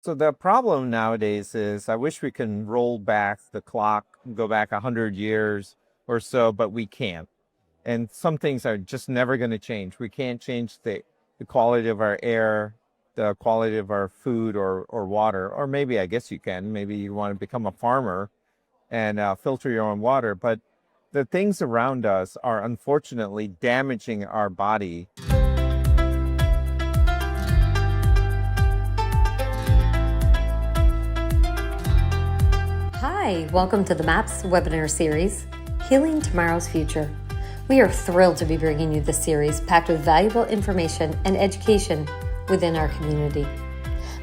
So the problem nowadays is I wish we can roll back the clock, go back 100 years or so, but we can't. And some things are just never going to change. We can't change the quality of our air, the quality of our food or water, or maybe I guess you can. Maybe you want to become a farmer and filter your own water. But the things around us are unfortunately damaging our body. Hi, welcome to the MAPS webinar series, Healing Tomorrow's Future. We are thrilled to be bringing you this series packed with valuable information and education within our community.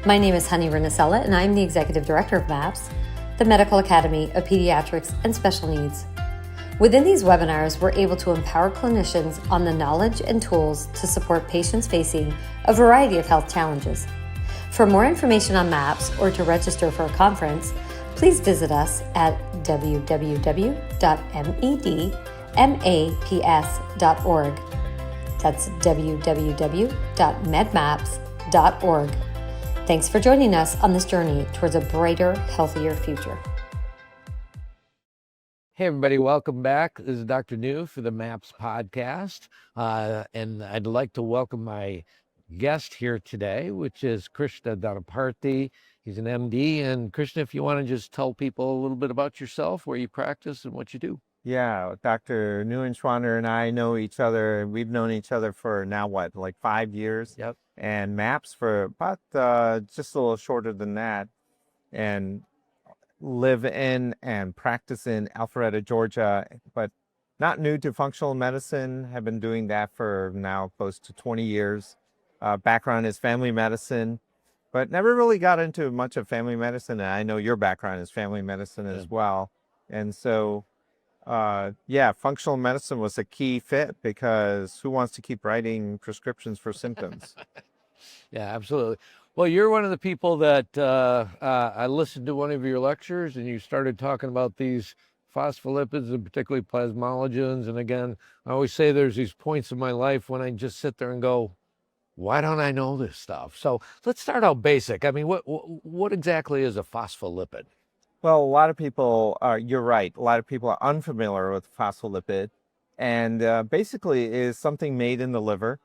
My name is Honey Renisella, and I'm the Executive Director of MAPS, the Medical Academy of Pediatrics and Special Needs. Within these webinars, we're able to empower clinicians on the knowledge and tools to support patients facing a variety of health challenges. For more information on MAPS or to register for a conference, please visit us at www.medmaps.org. That's www.medmaps.org. Thanks for joining us on this journey towards a brighter, healthier future. Hey everybody, welcome back. This is Dr. New for the MAPS podcast. And I'd like to welcome my guest here today, which is Krishna Danaparthi. He's an MD. And Krishna, if you want to just tell people a little bit about yourself, where you practice and what you do. Yeah, Dr. Neuenschwander and I know each other. We've known each other for now, like 5 years? Yep. And MAPS for about just a little shorter than that. And live in and practice in Alpharetta, Georgia, but not new to functional medicine. Have been doing that for now close to 20 years. Background is family medicine, but never really got into much of family medicine. And I know your background is family medicine as well. And so, functional medicine was a key fit because who wants to keep writing prescriptions for symptoms? Yeah, absolutely. Well, you're one of the people that I listened to one of your lectures and you started talking about these phospholipids and particularly plasmalogens. And again, I always say there's these points in my life when I just sit there and go, why don't I know this stuff? So let's start out basic. I mean, what exactly is a phospholipid? Well, a lot of people are, you're right, a lot of people are unfamiliar with phospholipid. And basically is something made in the liver.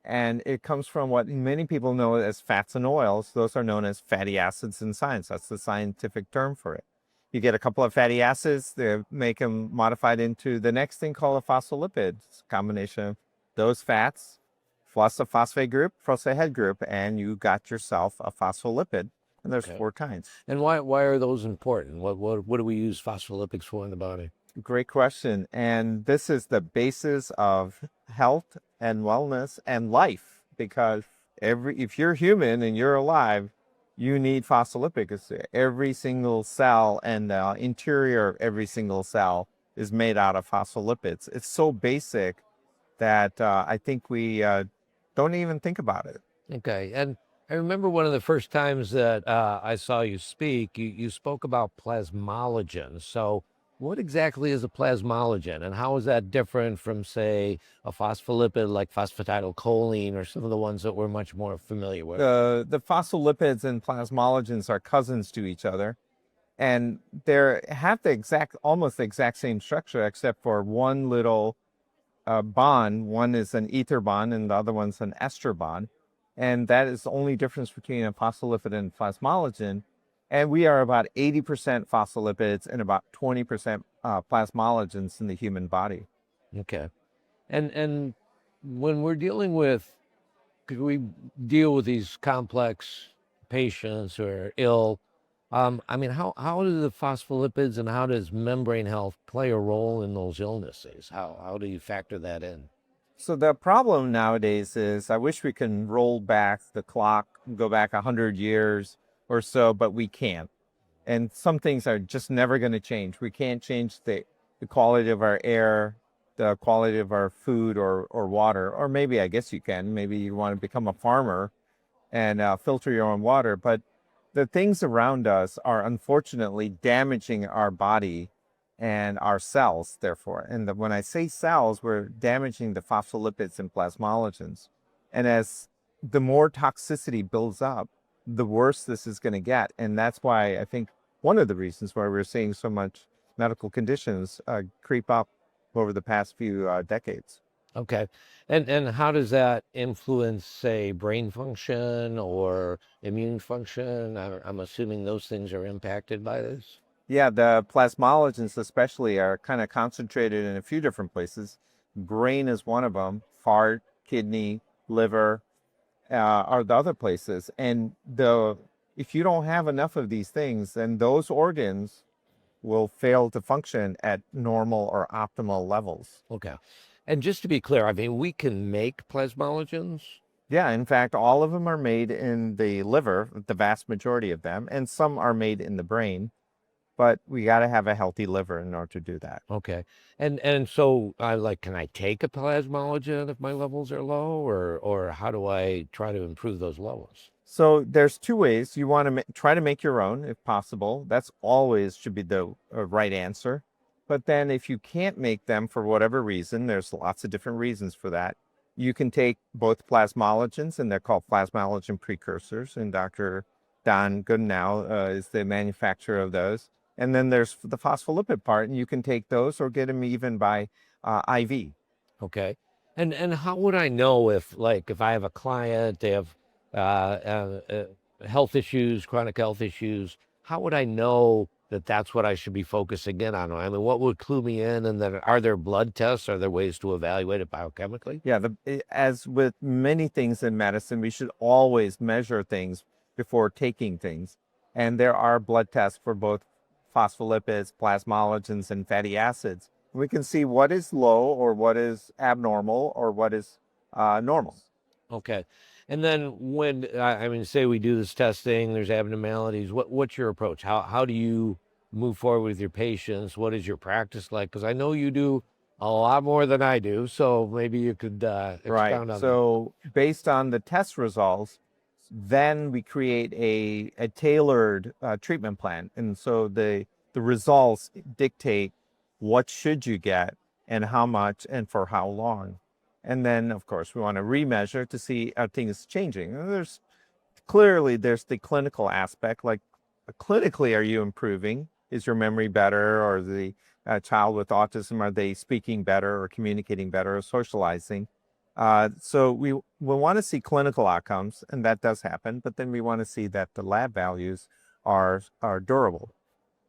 And it comes from what many people know as fats and oils. Those are known as fatty acids in science. That's the scientific term for it. You get a couple of fatty acids, they make them modified into the next thing called a phospholipid. It's a combination of those fats plus a phosphate group plus a head group, and you got yourself a phospholipid. And there's 4 kinds. And why are those important? What do we use phospholipids for in the body? Great question. And this is the basis of health and wellness and life, because if you're human and you're alive, you need phospholipids. Every single cell and the interior of every single cell is made out of phospholipids. It's so basic that I think we don't even think about it. Okay. And I remember one of the first times that I saw you speak, you spoke about plasmalogens. So what exactly is a plasmalogen, and how is that different from, say, a phospholipid like phosphatidylcholine or some of the ones that we're much more familiar with? The phospholipids and plasmalogens are cousins to each other, and they have almost the exact same structure, except for one little bond. One is an ether bond, and the other one's an ester bond, and that is the only difference between a phospholipid and plasmalogen. And we are about 80% phospholipids and about 20% plasmalogens in the human body. Okay. And when we're dealing with, because we deal with these complex patients who are ill, I mean, how do the phospholipids and how does membrane health play a role in those illnesses? How do you factor that in? So the problem nowadays is I wish we can roll back the clock, go back 100 years or so, but we can't. And some things are just never going to change. We can't change the quality of our air, the quality of our food or water, or maybe I guess you can. Maybe you want to become a farmer and filter your own water. But the things around us are unfortunately damaging our body and our cells, therefore. And when I say cells, we're damaging the phospholipids and plasmalogens. And as the more toxicity builds up, the worse this is going to get. And that's why I think one of the reasons why we're seeing so much medical conditions creep up over the past few decades. Okay. And how does that influence, say, brain function or immune function? I'm assuming those things are impacted by this. Yeah, the plasmalogens especially are kind of concentrated in a few different places. Brain is one of them. Heart, kidney, liver are the other places. And if you don't have enough of these things, then those organs will fail to function at normal or optimal levels. Okay. And just to be clear, I mean, we can make plasmalogens. Yeah, in fact, all of them are made in the liver, the vast majority of them, and some are made in the brain. But we got to have a healthy liver in order to do that. Okay. And so can I take a plasmalogen if my levels are low, or how do I try to improve those levels? So there's two ways. You want to try to make your own if possible. That's always should be the right answer. But then if you can't make them for whatever reason, there's lots of different reasons for that. You can take both plasmalogens, and they're called plasmalogen precursors. And Dr. Don Goodenow is the manufacturer of those. And then there's the phospholipid part, and you can take those or get them even by IV. Okay. And how would I know if I have a client, they have health issues, chronic health issues, how would I know that that's what I should be focusing in on? I mean, what would clue me in? And then are there blood tests? Are there ways to evaluate it biochemically? Yeah, as with many things in medicine, we should always measure things before taking things. And there are blood tests for both phospholipids, plasmalogens, and fatty acids. We can see what is low or what is abnormal or what is normal. Okay. And then when, I mean, say we do this testing, there's abnormalities, what's your approach? How do you move forward with your patients? What is your practice like? Because I know you do a lot more than I do, so maybe you could expound on So based on the test results, then we create a tailored treatment plan. And so the results dictate what should you get and how much and for how long. And then, of course, we want to remeasure to see are things changing. And there's the clinical aspect, like clinically, are you improving? Is your memory better? Or the child with autism, are they speaking better or communicating better or socializing? So we want to see clinical outcomes, and that does happen, but then we want to see that the lab values are durable.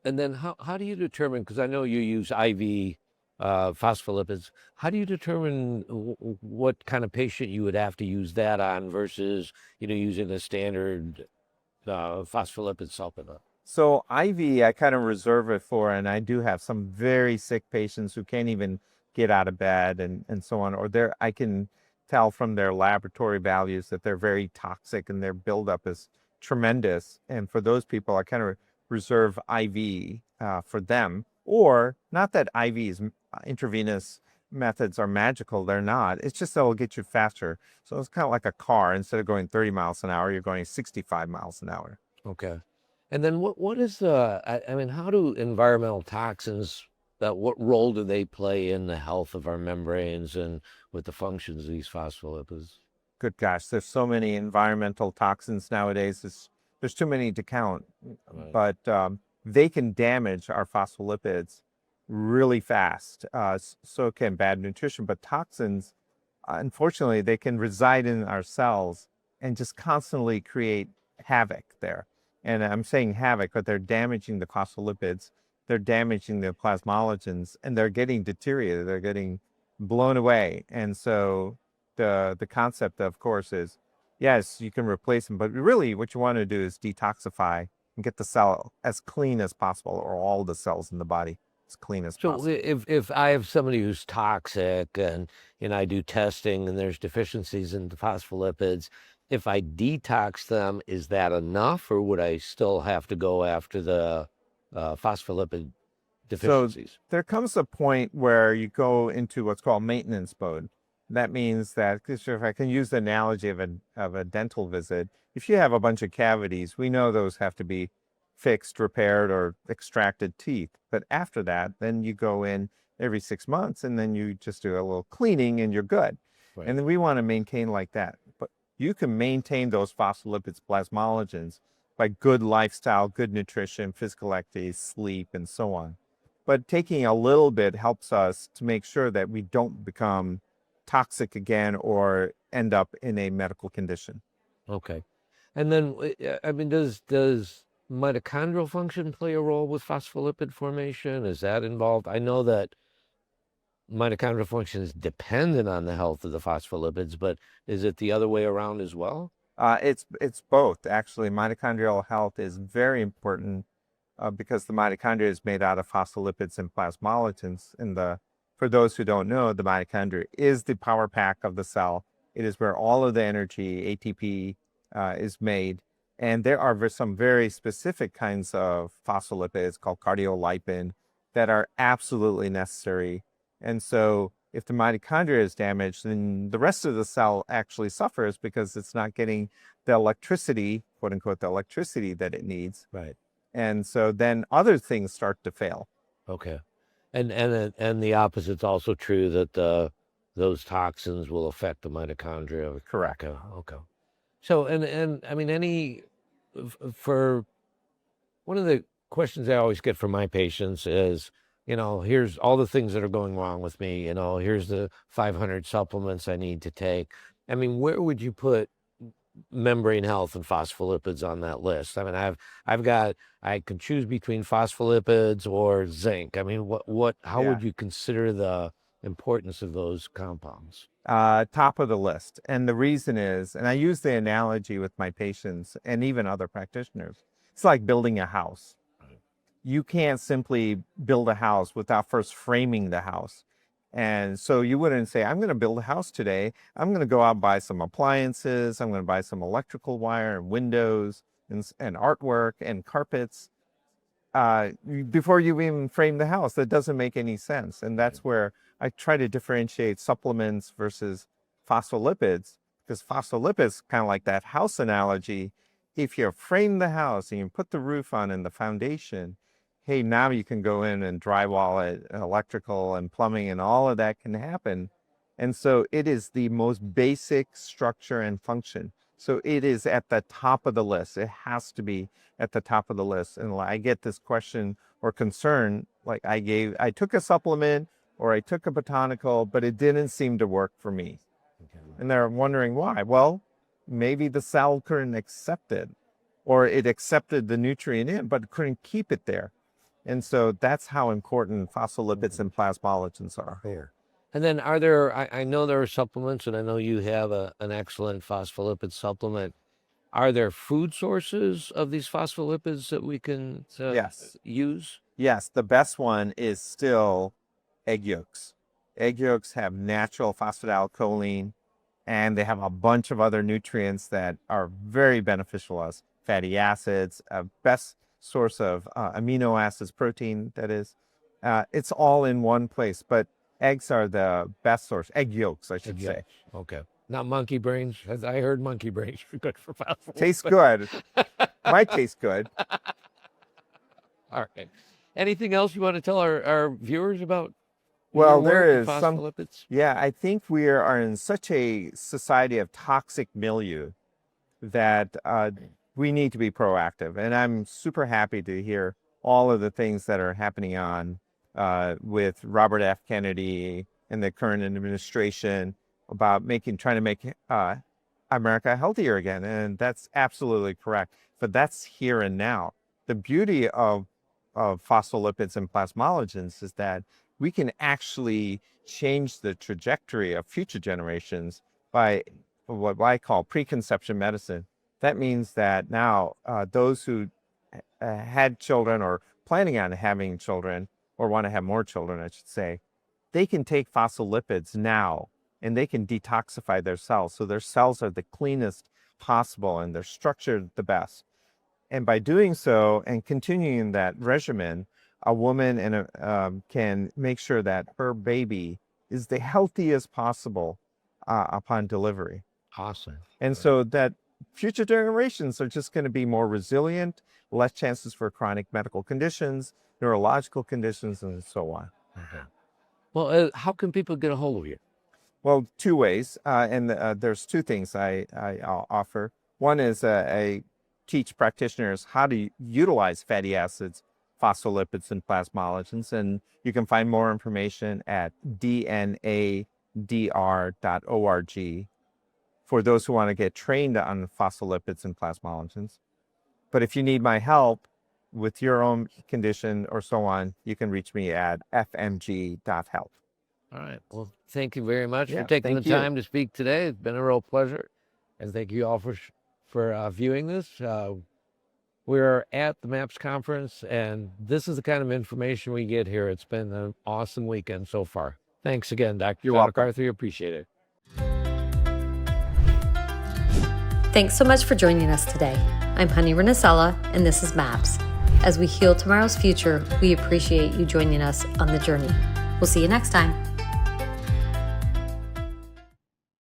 And then how do you determine, because I know you use IV phospholipids, how do you determine what kind of patient you would have to use that on versus, using a standard phospholipid supplement? So IV, I kind of reserve it for, and I do have some very sick patients who can't even get out of bed and so on, or I can tell from their laboratory values that they're very toxic and their buildup is tremendous. And for those people, I kind of reserve IV for them. Or not that IVs, intravenous methods are magical, they're not. It's just they'll get you faster. So it's kind of like a car. Instead of going 30 miles an hour, you're going 65 miles an hour. Okay. And then what is I mean, how do environmental toxins, what role do they play in the health of our membranes and with the functions of these phospholipids? Good gosh, there's so many environmental toxins nowadays. There's too many to count. Right. But they can damage our phospholipids really fast. So can bad nutrition, but toxins, unfortunately, they can reside in our cells and just constantly create havoc there. And I'm saying havoc, but they're damaging the phospholipids, they're damaging the plasmalogens, and they're getting deteriorated, they're getting blown away. And so the concept, of course, is yes, you can replace them, but really what you want to do is detoxify and get the cell as clean as possible, or all the cells in the body as clean as possible. So if I have somebody who's toxic and I do testing and there's deficiencies in the phospholipids, if I detox them, is that enough, or would I still have to go after the phospholipid deficiencies? So there comes a point where you go into what's called maintenance mode. That means that, if I can use the analogy of a dental visit, if you have a bunch of cavities, we know those have to be fixed, repaired, or extracted teeth. But after that, then you go in every 6 months and then you just do a little cleaning and you're good. Right. And then we want to maintain like that. But You can maintain those phospholipids, plasmalogens, by good lifestyle, good nutrition, physical activity, sleep, and so on. But taking a little bit helps us to make sure that we don't become toxic again or end up in a medical condition. Okay. And then, I mean, does mitochondrial function play a role with phospholipid formation? Is that involved? I know that mitochondrial function is dependent on the health of the phospholipids, but is it the other way around as well? It's both, actually. Mitochondrial health is very important because the mitochondria is made out of phospholipids and plasmalogens. For those who don't know, the mitochondria is the power pack of the cell. It is where all of the energy, ATP, is made. And there are some very specific kinds of phospholipids called cardiolipin that are absolutely necessary. And so if the mitochondria is damaged, then the rest of the cell actually suffers because it's not getting the electricity, quote unquote, the electricity that it needs. Right. And so then other things start to fail. Okay. And the opposite's also true that those toxins will affect the mitochondria. Correct. Okay. So and I mean for one of the questions I always get from my patients is, here's all the things that are going wrong with me, here's the 500 supplements I need to take. I mean, where would you put membrane health and phospholipids on that list? I mean, I can choose between phospholipids or zinc. I mean, how would you consider the importance of those compounds? Top of the list. And the reason is, and I use the analogy with my patients and even other practitioners, it's like building a house. You can't simply build a house without first framing the house. And so you wouldn't say, I'm going to build a house today. I'm going to go out and buy some appliances. I'm going to buy some electrical wire and windows and artwork and carpets before you even frame the house. That doesn't make any sense. And that's where I try to differentiate supplements versus phospholipids, because phospholipids, kind of like that house analogy, if you frame the house and you put the roof on and the foundation, hey, now you can go in and drywall it, electrical and plumbing and all of that can happen. And so it is the most basic structure and function. So it is at the top of the list. It has to be at the top of the list. And I get this question or concern, like I took a supplement or I took a botanical, but it didn't seem to work for me. Okay. And they're wondering why. Well, maybe the cell couldn't accept it, or it accepted the nutrient in, but couldn't keep it there. And so that's how important phospholipids and plasmalogens are. Fair. And then I know there are supplements, and I know you have an excellent phospholipid supplement. Are there food sources of these phospholipids that we can use? Yes, the best one is still egg yolks. Egg yolks have natural phosphatidylcholine, and they have a bunch of other nutrients that are very beneficial to us. Fatty acids, best source of amino acids, protein, that is. It's all in one place, but eggs are the best source. Egg yolks, I should say. Okay. Not monkey brains. I heard monkey brains are good for phospholipids. Tastes good. Might taste good. All right. Anything else you want to tell our viewers about? Well, there is phospholipids? Yeah, I think we are in such a society of toxic milieu that we need to be proactive. And I'm super happy to hear all of the things that are happening on with Robert F. Kennedy and the current administration about trying to make America healthier again. And that's absolutely correct. But that's here and now. The beauty of phospholipids and plasmalogens is that we can actually change the trajectory of future generations by what I call preconception medicine. That means that now those who had children or planning on having children or want to have more children, I should say, they can take phospholipids now and they can detoxify their cells. So their cells are the cleanest possible and they're structured the best. And by doing so and continuing that regimen, a woman can make sure that her baby is the healthiest possible upon delivery. Awesome. And so that future generations are just going to be more resilient, less chances for chronic medical conditions, neurological conditions, and so on. Okay. Well, how can people get a hold of you? Well, two ways, and there's two things I'll offer. One is I teach practitioners how to utilize fatty acids, phospholipids, and plasmalogens, and you can find more information at dnadr.org for those who want to get trained on phospholipids and plasmalogens. But if you need my help with your own condition or so on, you can reach me at fmg.health. All right. Well, thank you very much Yeah, for taking the thank you. time to speak today. It's been a real pleasure. And thank you all for viewing this. We're at the MAPS conference, and this is the kind of information we get here. It's been an awesome weekend so far. Thanks again, Dr. You're welcome. McCarthy. Appreciate it. Thanks so much for joining us today. I'm Honey Renisella, and this is MAPS. As we heal tomorrow's future, we appreciate you joining us on the journey. We'll see you next time.